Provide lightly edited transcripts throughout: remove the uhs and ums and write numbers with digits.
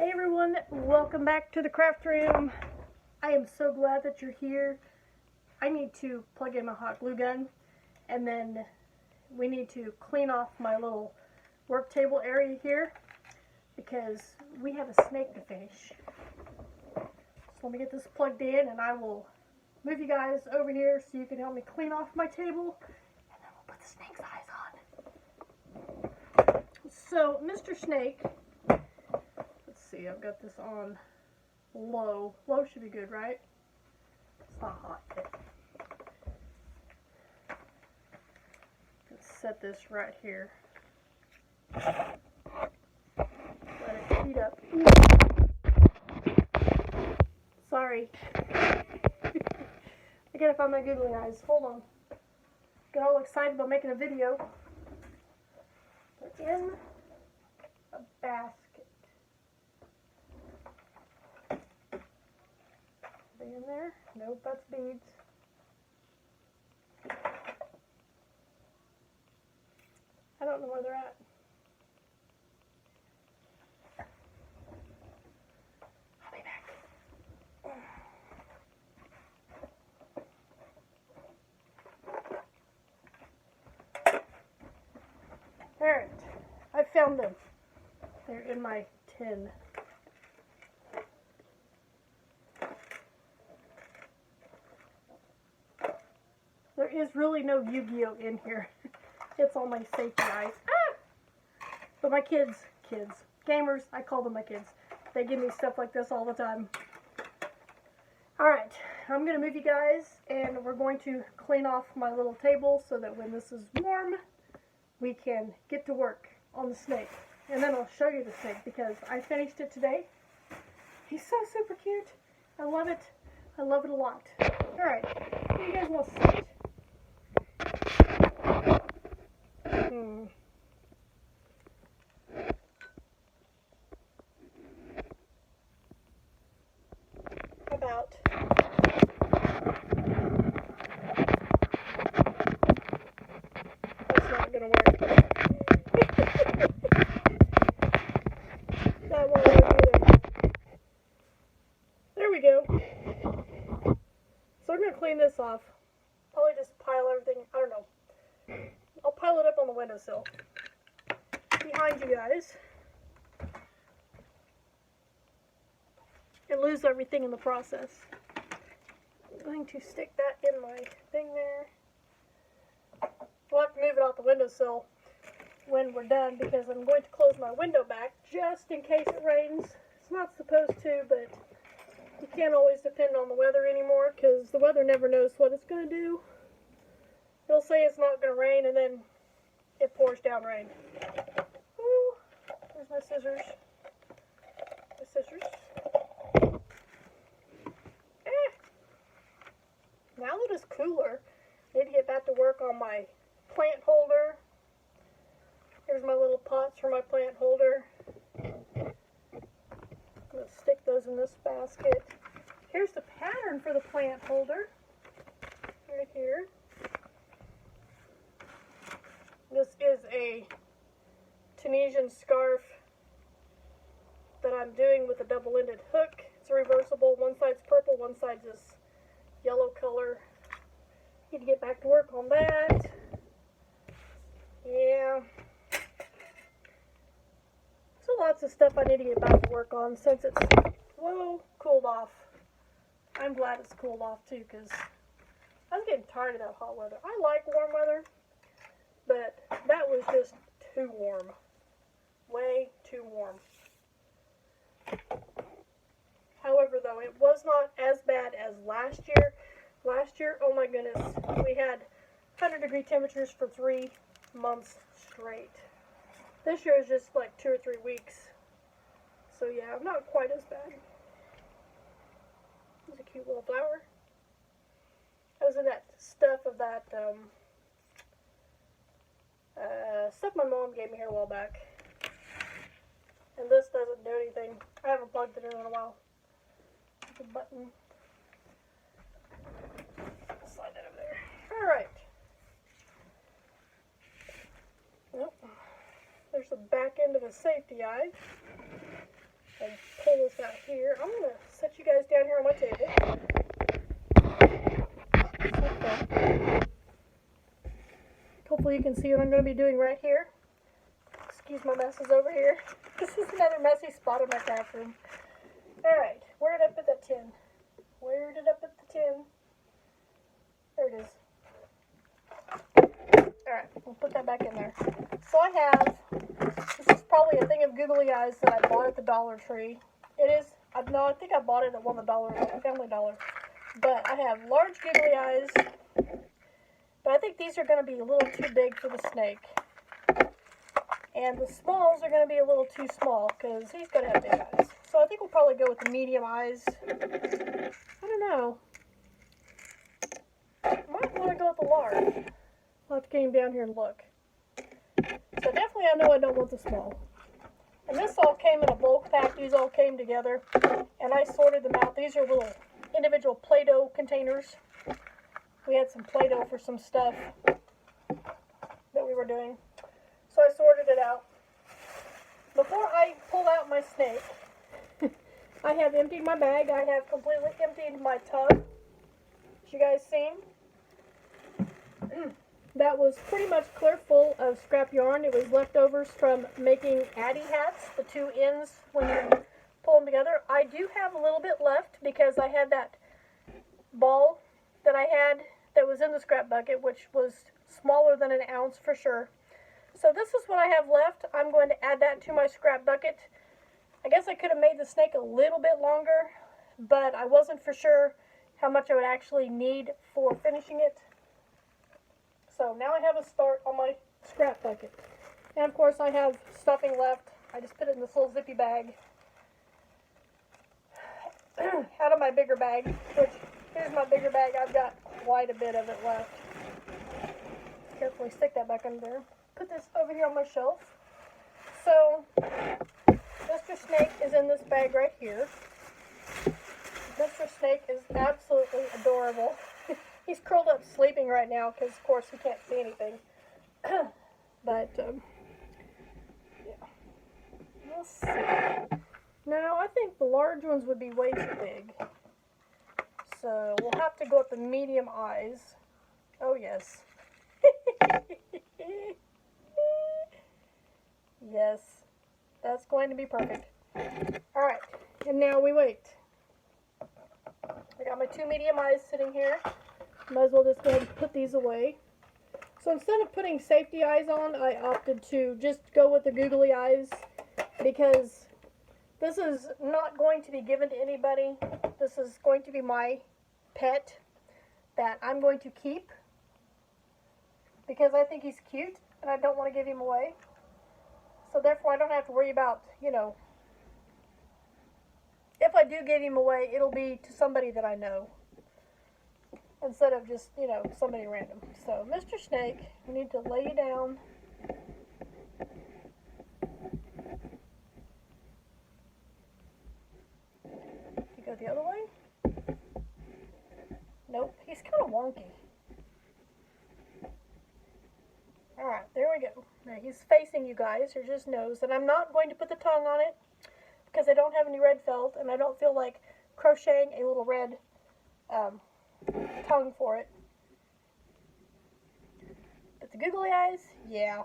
Hey everyone, welcome back to the craft room. I am so glad that you're here. I need to plug in my hot glue gun, and then we need to clean off my little work table area here because we have a snake to finish. So let me get this plugged in and I will move you guys over here so you can help me clean off my table, and then we'll put the snake's eyes on. So Mr. Snake, see, I've got this on low. Low should be good, right? It's not hot yet. Let's set this right here. Let it heat up. Sorry. I gotta find my googly eyes. Hold on. Got all excited about making a video. They're in a basket. In there? Nope, that's beads. I don't know where they're at. I'll be back. Alright, I found them. They're in my tin. There is really no Yu-Gi-Oh in here. It's all my safety eyes. Ah! But my kids, gamers, I call them my kids. They give me stuff like this all the time. Alright, I'm going to move you guys, and we're going to clean off my little table so that when this is warm, we can get to work on the snake. And then I'll show you the snake because I finished it today. He's so super cute. I love it. I love it a lot. Alright, where do you guys want to sit? About that's not gonna work. That won't work either. There we go. So we're gonna clean this off. Probably just pile everything. I don't know. I'll pile it up on the windowsill behind you guys and lose everything in the process. I'm going to stick that in my thing there. We'll have to move it off the windowsill when we're done because I'm going to close my window back just in case it rains. It's not supposed to, but you can't always depend on the weather anymore because the weather never knows what it's going to do. It'll say it's not going to rain, and then it pours down rain. Ooh, there's my scissors. My scissors. Now that it's cooler, I need to get back to work on my plant holder. Here's my little pots for my plant holder. I'm going to stick those in this basket. Here's the pattern for the plant holder. Right here. This is a Tunisian scarf that I'm doing with a double-ended hook. It's reversible. One side's purple, one side's this yellow color. Need to get back to work on that. Yeah. So lots of stuff I need to get back to work on since it's, whoa, cooled off. I'm glad it's cooled off too because I was getting tired of that hot weather. I like warm weather, but that was just too warm. Way too warm. However, though, it was not as bad as last year. Last year, oh my goodness, we had 100-degree temperatures for 3 months straight. This year is just like 2 or 3 weeks. So yeah, not quite as bad. It's a cute little flower. I was in that stuff of that stuff my mom gave me here a while back. And this doesn't do anything. I haven't plugged it in a while. The button. Slide that over there. Alright. Nope. There's the back end of a safety eye. And pull this out here. I'm going to set you guys down here on my table. Okay. Hopefully you can see what I'm going to be doing right here. Excuse my messes over here. This is another messy spot in my craft room. Alright, where did I put that tin? Where did I put the tin? There it is. Alright, we'll put that back in there. So I have, this is probably a thing of googly eyes that I bought at the Dollar Tree. It is, no, I think I bought it at one of the Family Dollar. But I have large googly eyes, but I think these are going to be a little too big for the snake. And the smalls are going to be a little too small because he's going to have big eyes. So I think we'll probably go with the medium eyes. I don't know. I might want to go with the large. I'll have to get him down here and look. So definitely I know I don't want the small. And this all came in a bulk pack. These all came together. And I sorted them out. These are little individual Play-Doh containers. We had some Play-Doh for some stuff that we were doing. So I sorted it out. Before I pull out my snake, I have emptied my bag. I have completely emptied my tub. As you guys seen? That was pretty much clear full of scrap yarn. It was leftovers from making Addy hats, the two ends when you pull them together. I do have a little bit left because I had that ball that I had that was in the scrap bucket, which was smaller than an ounce for sure. So this is what I have left. I'm going to add that to my scrap bucket. I guess I could have made the snake a little bit longer, but I wasn't for sure how much I would actually need for finishing it. So now I have a start on my scrap bucket. And of course I have stuffing left. I just put it in this little zippy bag out of my bigger bag, which here's my bigger bag. I've got quite a bit of it left. Carefully stick that back under there. Put this over here on my shelf. So Mr. Snake is in this bag right here. Mr. Snake is absolutely adorable. He's curled up sleeping right now because, of course, he can't see anything. But, yeah. We'll see. Now, I think the large ones would be way too big. So, we'll have to go with the medium eyes. Oh, yes. Yes. That's going to be perfect. Alright. And now we wait. I got my two medium eyes sitting here. Might as well just go ahead and put these away. So instead of putting safety eyes on, I opted to just go with the googly eyes because this is not going to be given to anybody. This is going to be my pet that I'm going to keep because I think he's cute and I don't want to give him away. So therefore I don't have to worry about, you know, if I do give him away, it'll be to somebody that I know. Instead of just, you know, somebody random. So, Mr. Snake, we need to lay you down. You go the other way? Nope, he's kind of wonky. Alright, there we go. Now he's facing you guys. Here's his nose. And I'm not going to put the tongue on it because I don't have any red felt and I don't feel like crocheting a little red tongue for it. But the googly eyes, yeah,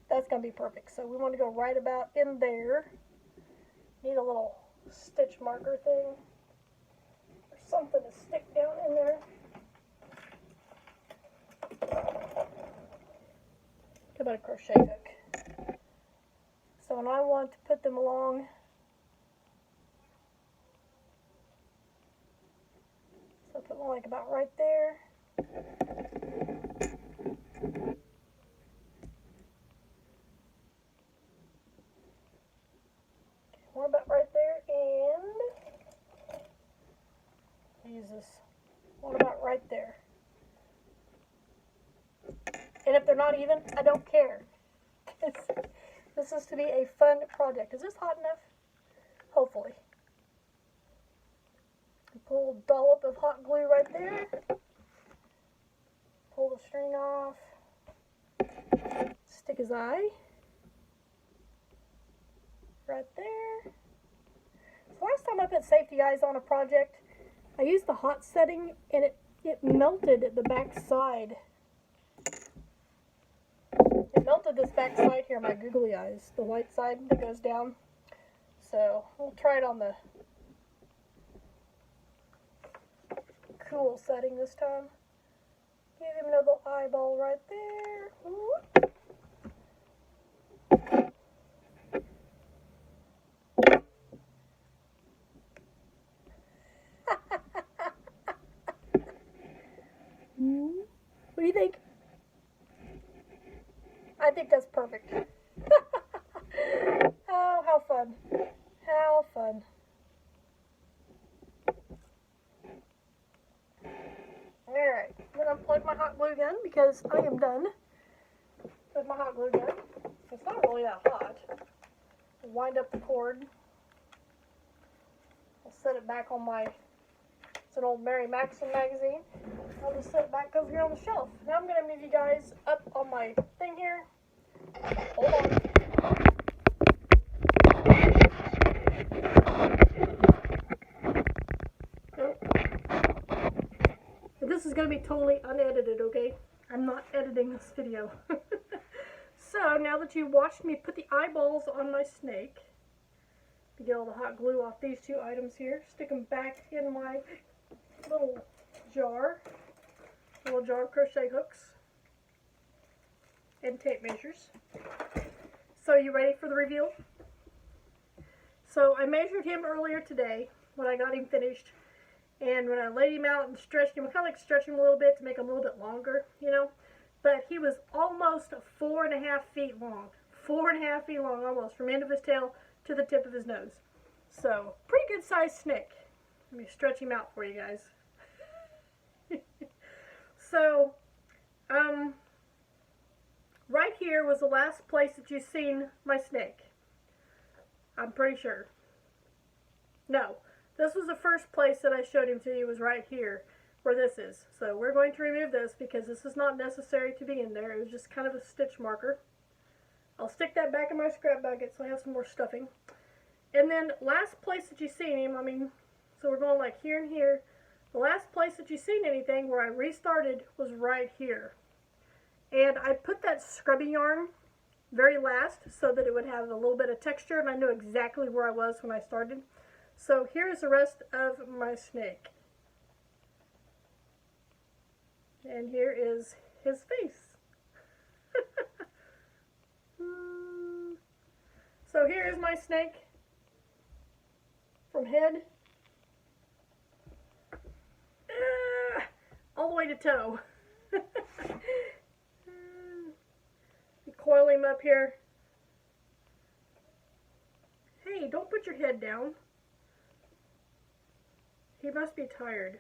that's going to be perfect. So we want to go right about in there. Need a little stitch marker thing or something to stick down in there. How about a crochet hook? So when I want to put them along, so put one like about right there. One about right there, and use this one about right there. And if they're not even, I don't care. This is to be a fun project. Is this hot enough? Hopefully. Pull a dollop of hot glue right there. Pull the string off. Stick his eye. Right there. So I I put safety eyes on a project, I used the hot setting and it melted the back side. It melted this back side here, my googly eyes, the white side that goes down. So we'll try it on the cool setting this time. Give him a little eyeball right there. Whoop. What do you think? I think that's perfect. Oh, how fun. How fun. Alright, I'm going to unplug my hot glue gun because I am done with my hot glue gun. It's not really that hot. I'll wind up the cord. I'll set it back on my, it's an old Mary Maxim magazine. I'll just set it back over here on the shelf. Now I'm going to move you guys up on my thing here. Hold on. This is going to be totally unedited, okay? I'm not editing this video. So, now that you've watched me put the eyeballs on my snake, to get all the hot glue off these two items here, stick them back in my little jar of crochet hooks and tape measures. So, you ready for the reveal? So, I measured him earlier today when I got him finished. And when I laid him out and stretched him, I kind of like stretch him a little bit to make him a little bit longer, you know. But he was almost 4.5 feet long. 4.5 feet long almost, from end of his tail to the tip of his nose. So, pretty good sized snake. Let me stretch him out for you guys. So, right here was the last place that you've seen my snake. I'm pretty sure. No. This was the first place that I showed him to you, was right here, where this is. So we're going to remove this because this is not necessary to be in there. It was just kind of a stitch marker. I'll stick that back in my scrap bucket so I have some more stuffing. And then last place that you've seen him, I mean, so we're going like here and here. The last place that you've seen anything where I restarted was right here. And I put that scrubby yarn very last so that it would have a little bit of texture, and I knew exactly where I was when I started. So here's the rest of my snake. And here is his face. So here is my snake from head all the way to toe. You coil him up here. Hey, don't put your head down. He must be tired.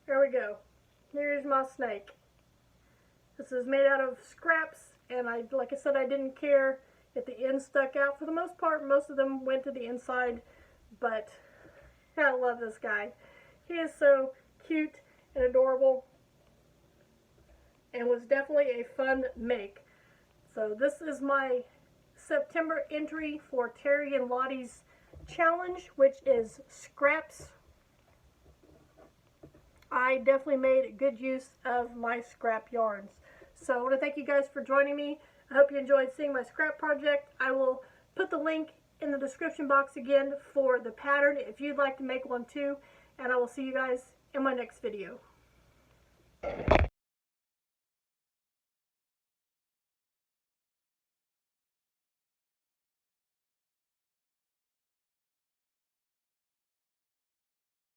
There we go. Here's my snake. This is made out of scraps, and like I said, I didn't care if the end stuck out. For the most part, most of them went to the inside, but I love this guy. He is so cute and adorable, and was definitely a fun make. So this is my September entry for Terry and Lottie's challenge, which is scraps. I definitely made good use of my scrap yarns. So I want to thank you guys for joining me. I hope you enjoyed seeing my scrap project. I will put the link in the description box again for the pattern if you'd like to make one too. And I will see you guys in my next video.